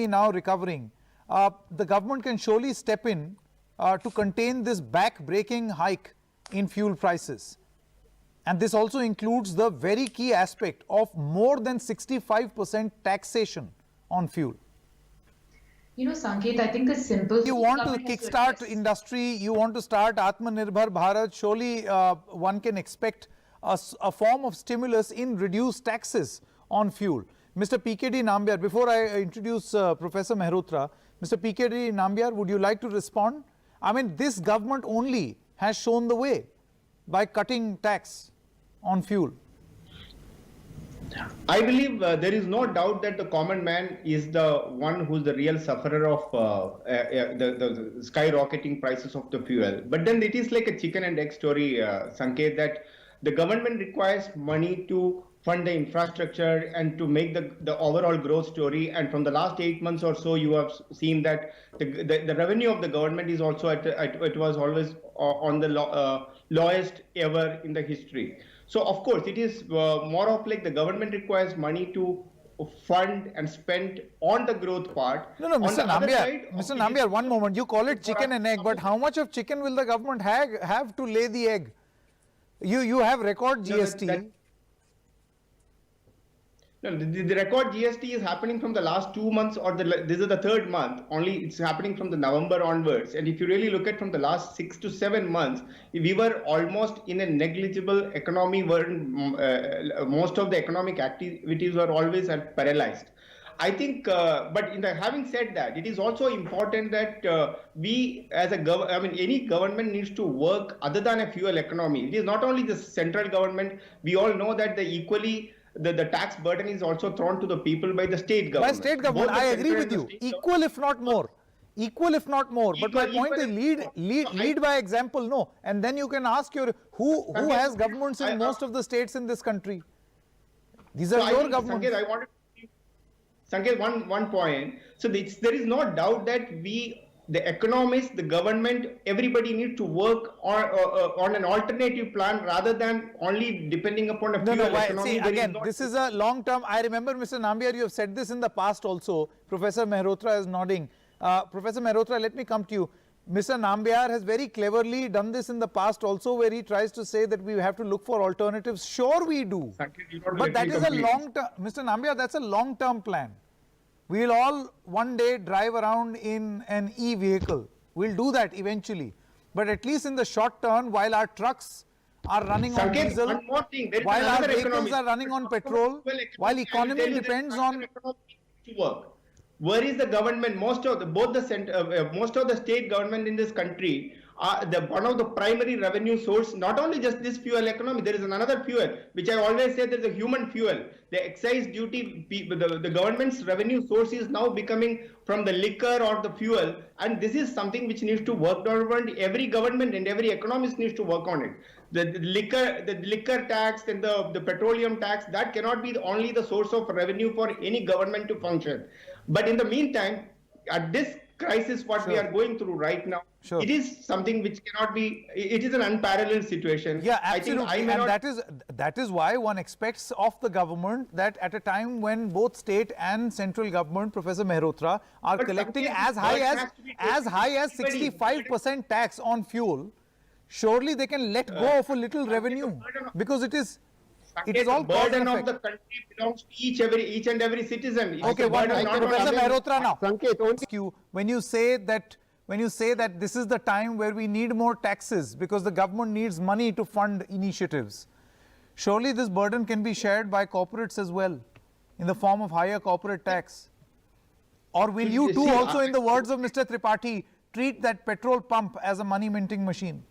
now recovering, the government can surely step in to contain this back-breaking hike in fuel prices. And this also includes the very key aspect of more than 65% taxation on fuel. Sanket, I think a simple... You want to kickstart industry, you want to start Atmanirbhar Bharat, surely one can expect a form of stimulus in reduced taxes on fuel. Mr. PKD Nambiar, before I introduce Professor Mehrotra, Mr. PKD Nambiar, would you like to respond? I mean, this government only has shown the way by cutting tax on fuel. I believe there is no doubt that the common man is the one who's the real sufferer of the skyrocketing prices of the fuel. But then it is like a chicken and egg story, Sanket, that the government requires money to fund the infrastructure and to make the overall growth story. And from the last 8 months or so, you have seen that the revenue of the government is also it was always on the lowest ever in the history. So of course, it is more of like the government requires money to fund and spend on the growth part. No, Mr. Nambiar, one moment. You call it chicken and egg, but how much of chicken will the government have to lay the egg? You have record GST. No, the record GST is happening from the last 2 months, or this is the third month. Only it's happening from the November onwards. And if you really look at from the last 6 to 7 months, we were almost in a negligible economy where most of the economic activities were always paralyzed. I think, but having said that, it is also important that we as any government needs to work other than a fuel economy. It is not only the central government. We all know that the tax burden is also thrown to the people by the state government. By state government, I agree with you. Equal if not more. Equal if not more. But my point is lead by example, no. And then you can ask who has governments in most of the states in this country? These are your governments. Sanket, one point. So there is no doubt that the economists, the government, everybody needs to work on an alternative plan rather than only depending upon a fuel economy. See, again, this is a long term. I remember, Mr. Nambiar, you have said this in the past also. Professor Mehrotra is nodding. Professor Mehrotra, let me come to you. Mr. Nambiar has very cleverly done this in the past also, where he tries to say that we have to look for alternatives. Sure we do. But that is a long term, Mr. Nambiar, that's a long term plan. We'll all one day drive around in an e-vehicle. We'll do that eventually. But at least in the short term, while our trucks are running on diesel, while our vehicles are running on petrol, while economy depends on... Where is the government? Most of the state government in this country one of the primary revenue source, not only just this fuel economy, there is another fuel, which I always say there is a human fuel. The excise duty, the government's revenue source is now becoming from the liquor or the fuel, and this is something which needs to work on. Every government and every economist needs to work on it. The liquor tax and the petroleum tax, that cannot be only the source of revenue for any government to function. But in the meantime, at this crisis we are going through right now, it is something which cannot be, it is an unparalleled situation. Yeah, absolutely. That is why one expects of the government that at a time when both state and central government, Professor Mehrotra, are collecting as high as 65% tax on fuel, surely they can let go of a little revenue, because it is all burden of the country belongs to each and every citizen. Okay, Professor Mehrotra now. Sanket, when you say that this is the time where we need more taxes because the government needs money to fund initiatives, surely this burden can be shared by corporates as well in the form of higher corporate tax. Or will you too also, in the words of Mr. Tripathi, treat that petrol pump as a money minting machine?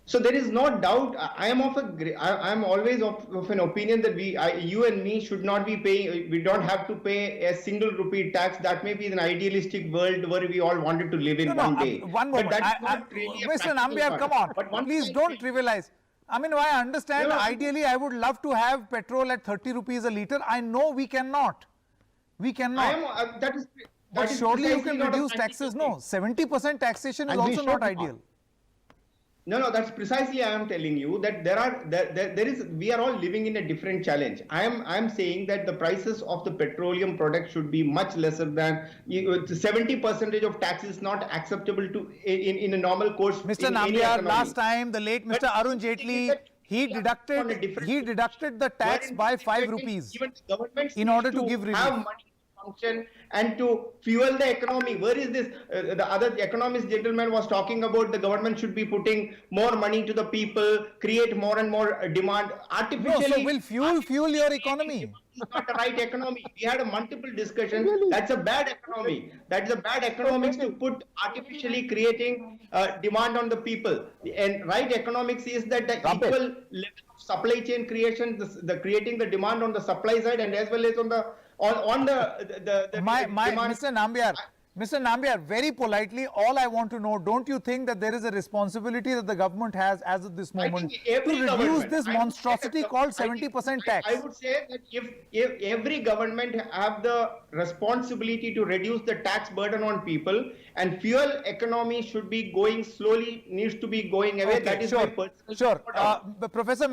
So there is no doubt. I am always of an opinion that you and me should not be paying. We don't have to pay a single rupee tax. That may be an idealistic world where we all wanted to live in one day. One moment, Mr. Nambiar, come on. Please don't trivialize. I mean, I understand. Ideally, I would love to have petrol at 30 rupees a litre. I know we cannot. We cannot. But surely you can reduce taxes. No, 70% taxation is also not ideal. No, that's precisely I am telling you that there is we are all living in a different challenge. I am saying that the prices of the petroleum product should be much lesser than 70% of tax is not acceptable to in a normal course Mr. in any Nambiar, economy. last time the late Mr. But Arun the thing is Jaitley, that he we are on a different deducted the tax wherein by this 5 situation, rupees even the government in needs order to give relief. have money to function and to fuel the economy. Where is this? The other economist gentleman was talking about the government should be putting more money to the people, create more and more demand. Artificially, No, so will fuel your economy? Is not the right economy. We had a multiple discussion. That's a bad economy. That's a bad economics to put artificially creating demand on the people. And right economics is that the equal level of supply chain creation, the creating the demand on the supply side and as well as on the demand. Mr. Nambiar, very politely, all I want to know, don't you think that there is a responsibility that the government has as of this moment to reduce this monstrosity called 70% tax? I would say that if every government have the responsibility to reduce the tax burden on people and fuel economy should be going slowly, needs to be going away. Okay, that is sure, my personal sure. thought. Professor